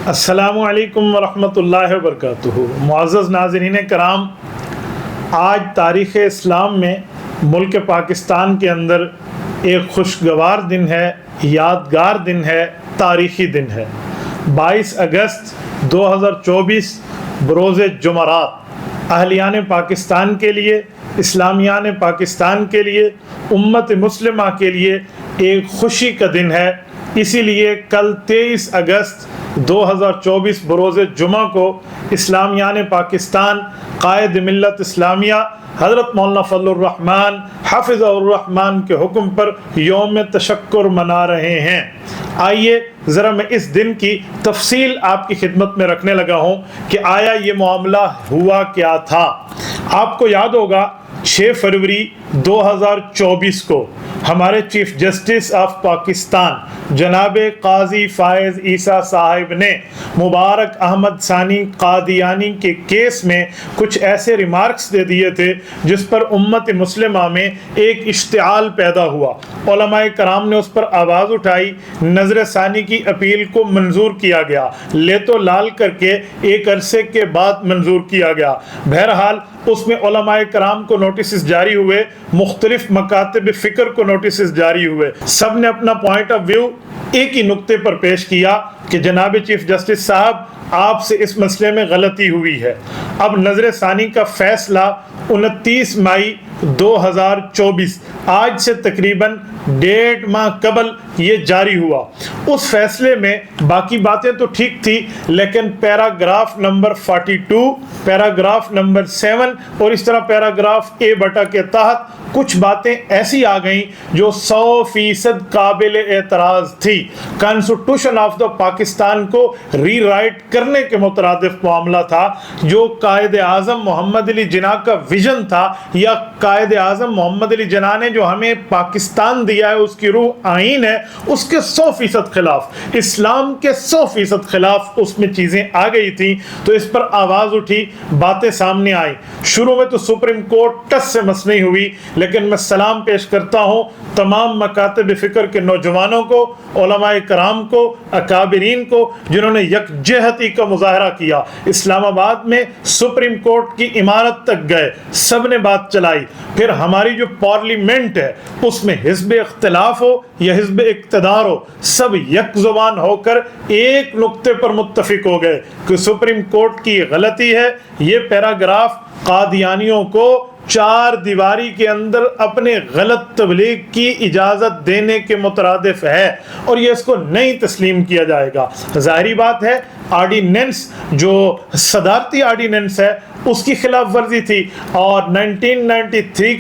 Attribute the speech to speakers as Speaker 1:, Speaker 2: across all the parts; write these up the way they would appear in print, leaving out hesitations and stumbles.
Speaker 1: السلام علیکم ورحمۃ اللہ وبرکاتہ۔ معزز ناظرین کرام، آج تاریخ اسلام میں ملک پاکستان کے اندر ایک خوشگوار دن ہے، یادگار دن ہے، تاریخی دن ہے۔ 22 اگست 2024 بروز جمعرات اہلیان پاکستان کے لیے، اسلامیان پاکستان کے لیے، امت مسلمہ کے لیے ایک خوشی کا دن ہے۔ اسی لیے کل 23 اگست 2024 بروز جمعہ کو اسلامیان پاکستان، قائد ملت اسلامیہ حضرت مولانا فضل الرحمن حافظہ الرحمن کے حکم پر یوم تشکر منا رہے ہیں۔ آئیے ذرا میں اس دن کی تفصیل آپ کی خدمت میں رکھنے لگا ہوں کہ آیا یہ معاملہ ہوا کیا تھا۔ آپ کو یاد ہوگا 6 فروری 2024 کو ہمارے چیف جسٹس آف پاکستان جناب قاضی فائز عیسیٰ صاحب نے مبارک احمد ثانی قادیانی کے کیس میں کچھ ایسے ریمارکس دے دیے تھے جس پر امت مسلمہ میں ایک اشتعال پیدا ہوا۔ علماء کرام نے اس پر آواز اٹھائی، نظر ثانی کی اپیل کو منظور کیا گیا، لے تو لال کر کے ایک عرصے کے بعد منظور کیا گیا۔ بہرحال اس میں علماء کرام کو نوٹسز جاری ہوئے، مختلف مکاتب فکر کو نوٹسز جاری ہوئے، سب نے اپنا پوائنٹ آف ویو ایک ہی نقطے پر پیش کیا کہ جناب چیف جسٹس صاحب آپ سے اس مسئلے میں غلطی ہوئی ہے۔ اب نظر ثانی کا فیصلہ 29 مئی 2024 آج سے تقریباً 1.5 ماہ قبل یہ جاری ہوا۔ اس فیصلے میں باقی باتیں تو ٹھیک تھی، لیکن پیراگراف نمبر 42، پیراگراف نمبر 7 اور اس طرح پیراگراف A کے تحت کچھ باتیں ایسی آ گئیں جو 100% قابل اعتراض تھی۔ کانسٹیٹیوشن آف دا پاکستان کو ری رائٹ کرنے کے مترادف معاملہ تھا۔ جو قائد اعظم محمد علی جناح کا ویژن تھا، یا قائد اعظم محمد علی جناح نے جو ہمیں پاکستان دیا ہے، اس کی روح آئین ہے، اس کے 100% خلاف، اسلام کے 100% خلاف اس میں چیزیں آ گئی تھیں۔ تو اس پر آواز اٹھی، باتیں سامنے آئی۔ شروع میں تو سپریم کورٹ ٹس سے مس نہیں ہوئی، لیکن میں سلام پیش کرتا ہوں تمام مکاتب فکر کے نوجوانوں کو، علماء کرام کو، اکابرین کو، جنہوں نے یکجہتی کا مظاہرہ کیا۔ اسلام آباد میں سپریم کورٹ کی عمارت تک گئے، سب نے بات چلائی۔ پھر ہماری جو پارلیمنٹ ہے اس میں حزب اختلاف ہو یا حزب اقتدار ہو، سب یک زبان ہو کر ایک نقطے پر متفق ہو گئے کہ سپریم کورٹ کی غلطی ہے۔ یہ پیراگراف قادیانیوں کو 4 دیواری کے اندر اپنے غلط تبلیغ کی اجازت دینے کے مترادف ہے، اور یہ اس کو نہیں تسلیم کیا جائے گا۔ ظاہری بات ہے آرڈیننس جو صدارتی آرڈیننس ہے اس کی خلاف ورزی تھی، اور 1993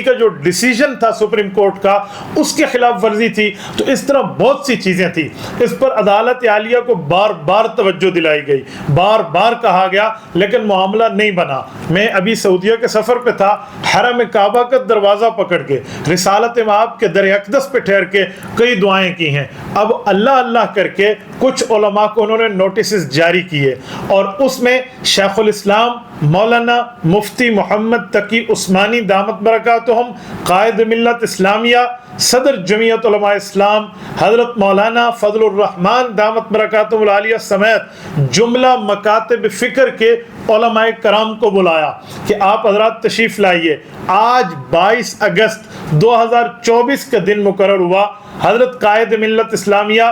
Speaker 1: کا جو ڈیسیژن تھا سپریم کورٹ کا، اس کے خلاف ورزی تھی۔ تو اس طرح بہت سی چیزیں تھیں۔ اس پر عدالت عالیہ کو بار بار توجہ دلائی گئی، بار بار کہا گیا، لیکن معاملہ نہیں بنا۔ میں ابھی سعودیہ کے سفر پہ تھا، حرم کعبہ کا دروازہ پکڑ کے، رسالت مآب کے در اقدس پہ ٹھہر کے کئی دعائیں کی ہیں۔ اب اللہ اللہ کر کے کچھ علماء کو انہوں نے نوٹسز جاری کیے، اور اس میں شیخ الاسلام مولانا مفتی محمد تقی عثمانی دامت برکاتہم، قائد ملت اسلامیہ، صدر جمعیت علماء اسلام حضرت مولانا فضل الرحمن دامت برکاتہم العالیہ سمیت جملہ مکاتب فکر کے علماء کرام کو بلایا کہ آپ حضرات تشریف لائیے۔ آج 22 اگست 2024 کا دن مقرر ہوا۔ حضرت قائد ملت اسلامیہ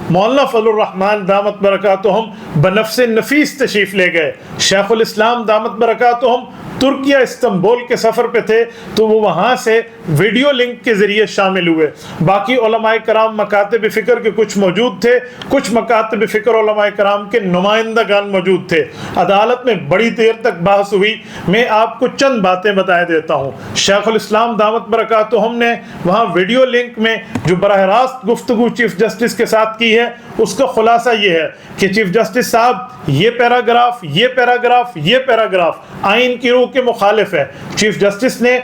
Speaker 1: مولانا فضل الرحمن دامت برکاتہم بنفس نفیس تشریف لے گئے۔ شیخ الاسلام دامت برکاتہم ترکیہ استنبول کے سفر پہ تھے، تو وہ وہاں سے ویڈیو لنک کے ذریعے شامل ہوئے۔ باقی علماء کرام مکاتب فکر کے کچھ موجود تھے، کچھ مکاتب فکر علماء کرام کے نمائندگان موجود تھے۔ عدالت میں بڑی دیر تک بحث ہوئی۔ میں آپ کو چند باتیں بتائے دیتا ہوں۔ شیخ الاسلام دامت برکاتہم نے وہاں ویڈیو لنک میں جو براہ راست گفتگو چیف جسٹس کے ساتھ کی ہے، اس کا خلاصہ یہ ہے کہ چیف جسٹس صاحب یہ پیراگراف، یہ پیراگراف، یہ پیراگراف آئین کی روح کے مخالف ہے۔ چیف جسٹس نے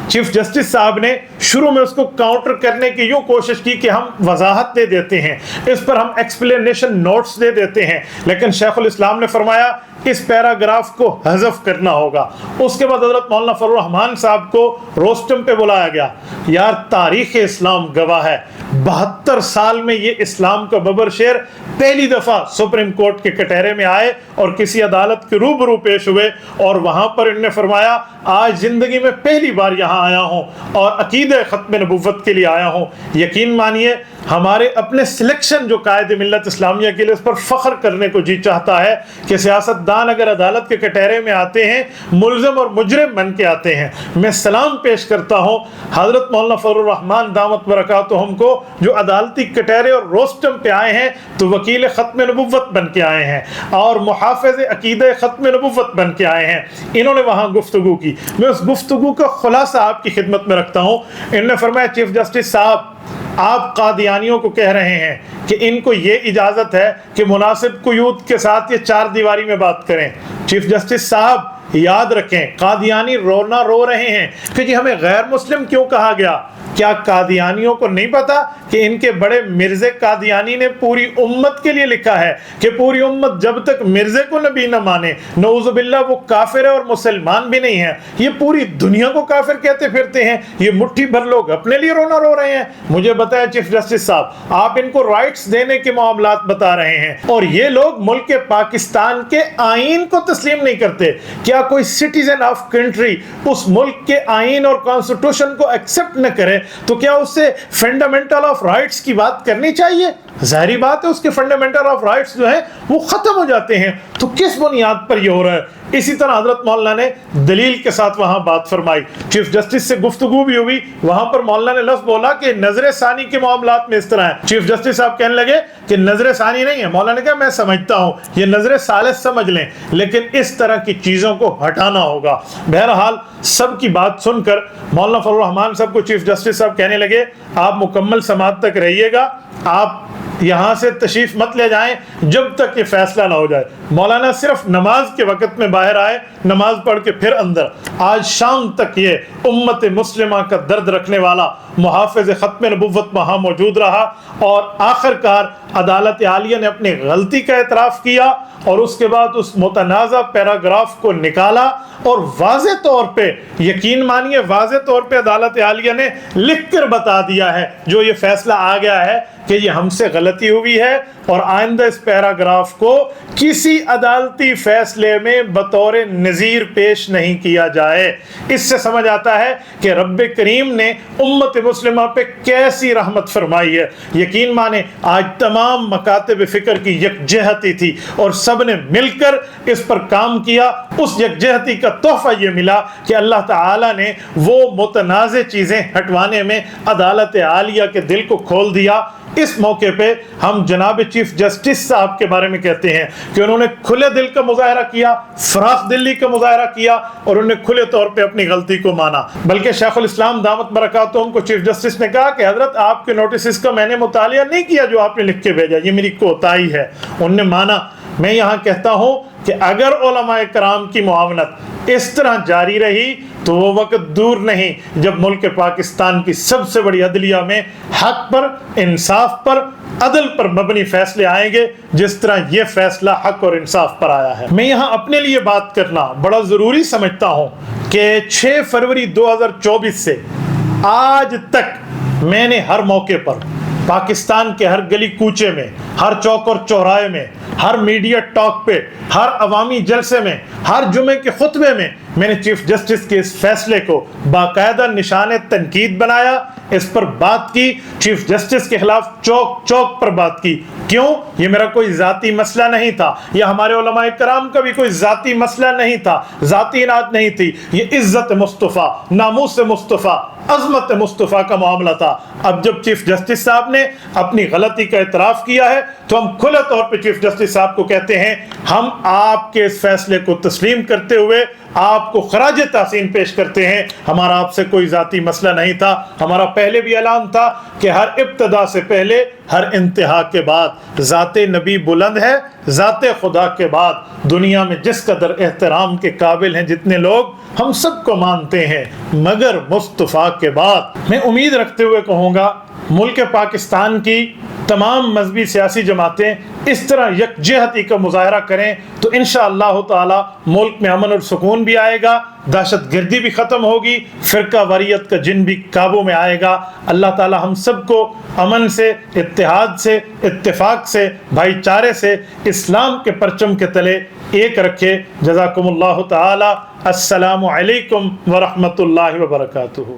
Speaker 1: چیف جسٹس صاحب نے شروع میں اس کو کاؤنٹر کرنے کی یوں کوشش کی کہ ہم وضاحت دے دیتے ہیں، اس پر ہم ایکسپلینیشن نوٹس دے دیتے ہیں، لیکن شیخ الاسلام نے فرمایا اس پیراگراف کو حذف کرنا ہوگا۔ اس کے بعد حضرت مولانا فضل الرحمان صاحب کو روسٹم پہ بلایا گیا۔ یار تاریخ اسلام گواہ ہے 72 سال میں یہ اسلام کا ببر شیر پہلی دفعہ سپریم کورٹ کے کٹہرے میں آئے اور کسی عدالت کے روبرو پیش ہوئے، اور وہاں پر انہوں نے فرمایا آج زندگی میں پہلی بار یہاں آیا ہوں اور عقیدہ ختم نبوت کے لیے آیا ہوں۔ یقین مانیے ہمارے اپنے سلیکشن جو قائد ملت اسلامیہ کے لیے، اس پر فخر کرنے کو جی چاہتا ہے کہ سیاستدان اگر عدالت کے کٹہرے میں آتے ہیں ملزم اور مجرم بن کے آتے ہیں۔ میں سلام پیش کرتا ہوں حضرت مولانا فضل الرحمان دامت برکاتہم کو، جو عدالتی کٹہرے اور روسٹم پہ آئے ہیں تو وکیل ختم نبوت بن کے آئے ہیں اور محافظ عقیدہ ختم نبوت بن کے آئے ہیں۔ انہوں نے وہاں گفتگو کی، میں اس گفتگو کا خلاصہ آپ کی خدمت میں رکھتا ہوں۔ انہوں نے فرمایا چیف جسٹس صاحب آپ قادیانیوں کو کہہ رہے ہیں کہ ان کو یہ اجازت ہے کہ مناسب قیود کے ساتھ یہ 4 دیواری میں بات کریں۔ چیف جسٹس صاحب یاد رکھیں قادیانی رونا رو رہے ہیں کہ جی ہمیں غیر مسلم کیوں کہا گیا۔ کیا قادیانیوں کو نہیں پتا کہ ان کے بڑے مرزے قادیانی نے پوری امت کے لیے لکھا ہے کہ پوری امت جب تک مرزے کو نبی نہ مانے نعوذ باللہ وہ کافر ہے اور مسلمان بھی نہیں ہے۔ یہ پوری دنیا کو کافر کہتے پھرتے ہیں، یہ مٹھی بھر لوگ اپنے لیے رونا رو رہے ہیں۔ مجھے بتایا چیف جسٹس صاحب آپ ان کو رائٹس دینے کے معاملات بتا رہے ہیں اور یہ لوگ ملک پاکستان کے آئین کو تسلیم نہیں کرتے۔ کیا کوئی سٹیزن آف کنٹری اس ملک کے آئین اور کانسٹیٹیوشن کو ایکسپٹ نہ کرے تو کیا اس سے فنڈامنٹل آف رائٹس کی بات کرنی چاہیے؟ ظاہری بات ہے اس کے فنڈامنٹل آف رائٹس جو ہیں وہ ختم ہو جاتے ہیں۔ تو کس بنیاد پر یہ ہو رہا ہے؟ اسی طرح حضرت مولانا نے دلیل کے ساتھ وہاں بات فرمائی، چیف جسٹس سے گفتگو بھی ہوئی، وہاں پر مولانا نے لفظ بولا کہ نظر ثانی کے معاملات میں اس طرح ہے۔ چیف جسٹس صاحب کہنے لگے کہ نظر ثانی نہیں ہے۔ مولانا نے کہا میں سمجھتا ہوں یہ نظر ثالث سمجھ لیں، لیکن اس طرح کی چیزوں کو ہٹانا ہوگا۔ بہرحال سب کی بات سن کر مولانا فضل الرحمان صاحب کو چیف جسٹس صاحب کہنے لگے آپ مکمل سماعت تک رہیے گا، آپ یہاں سے تشریف مت لے جائیں جب تک یہ فیصلہ نہ ہو جائے۔ مولانا صرف نماز کے وقت میں باہر آئے، نماز پڑھ کے پھر اندر۔ آج شام تک یہ امت مسلمہ کا درد رکھنے والا محافظ ختم نبوت وہاں موجود رہا اور آخر کار عدالت عالیہ نے اپنی غلطی کا اعتراف کیا اور اس کے بعد اس متنازع پیراگراف کو نکالا اور واضح طور پہ یقین مانیے واضح طور پہ عدالت عالیہ نے لکھ کر بتا دیا ہے جو یہ فیصلہ آ گیا ہے کہ یہ ہم سے غلطی ہوئی ہے اور آئندہ اس پیراگراف کو کسی عدالتی فیصلے میں بطور نظیر پیش نہیں کیا جائے۔ اس سے سمجھ آتا ہے کہ رب کریم نے امت مسلمہ پہ کیسی رحمت فرمائی ہے۔ یقین مانے آج تمام مکاتب فکر کی یکجہتی تھی اور سب نے مل کر اس پر کام کیا۔ اس یکجہتی کا تحفہ یہ ملا کہ اللہ تعالیٰ نے وہ متنازع چیزیں ہٹوانے میں عدالت عالیہ کے دل کو کھول دیا۔ اس موقع پہ ہم جناب چیف جسٹس صاحب کے بارے میں کہتے ہیں کہ انہوں نے کھلے دل کا مظاہرہ کیا، فراخ دلی کا مظاہرہ کیا اور انہوں نے کھلے طور پہ اپنی غلطی کو مانا۔ بلکہ شیخ الاسلام دامت برکاتہم کو چیف جسٹس نے کہا کہ حضرت آپ کے نوٹسز کا میں نے مطالعہ نہیں کیا جو آپ نے لکھ کے بھیجا، یہ میری کوتاہی ہے۔ انہوں نے مانا۔ میں یہاں کہتا ہوں کہ اگر علماء کرام کی معاونت اس طرح جاری رہی تو وہ وقت دور نہیں جب ملک پاکستان کی سب سے بڑی عدلیہ میں حق پر، انصاف پر، عدل پر مبنی فیصلے آئیں گے جس طرح یہ فیصلہ حق اور انصاف پر آیا ہے۔ میں یہاں اپنے لیے بات کرنا بڑا ضروری سمجھتا ہوں کہ 6 فروری 2024 سے آج تک میں نے ہر موقع پر پاکستان کے ہر گلی کوچے میں، ہر چوک اور چوراہے میں، ہر میڈیا ٹاک پہ، ہر عوامی جلسے میں، ہر جمعے کے خطبے میں نے چیف جسٹس کے اس فیصلے کو باقاعدہ نشان تنقید بنایا، اس پر بات کی، چیف جسٹس کے خلاف چوک چوک پر بات کی۔ کیوں؟ یہ میرا کوئی ذاتی مسئلہ نہیں تھا، یہ ہمارے علماء کرام کا بھی کوئی ذاتی مسئلہ نہیں تھا، ذاتی اناد نہیں تھی، یہ عزت مصطفیٰ، ناموس مصطفیٰ، عظمت مصطفیٰ کا معاملہ تھا۔ اب جب چیف جسٹس صاحب نے اپنی غلطی کا اعتراف کیا ہے تو ہم کھلے طور پہ چیف جسٹس صاحب کو کہتے ہیں ہم آپ کے اس فیصلے کو تسلیم کرتے ہوئے آپ کو خراج تحسین پیش کرتے ہیں۔ ہمارا آپ سے کوئی ذاتی مسئلہ نہیں تھا، ہمارا پہلے بھی اعلان تھا کہ ہر ابتدا سے پہلے ہر انتہا کے بعد ذات نبی بلند ہے، ذات خدا کے بعد دنیا میں جس قدر احترام کے قابل ہیں جتنے لوگ ہم سب کو مانتے ہیں، مگر مصطفیٰ کے بعد میں امید رکھتے ہوئے کہوں گا ملک پاکستان کی تمام مذہبی سیاسی جماعتیں اس طرح یکجہتی کا مظاہرہ کریں تو انشاءاللہ تعالی ملک میں امن اور سکون بھی آئے گا، دہشت گردی بھی ختم ہوگی، فرقہ واریت کا جن بھی قابو میں آئے گا۔ اللہ تعالی ہم سب کو امن سے، اتحاد سے، اتفاق سے، بھائی چارے سے، اسلام کے پرچم کے تلے ایک رکھے۔ جزاکم اللہ تعالی۔ السلام علیکم ورحمۃ اللہ وبرکاتہ۔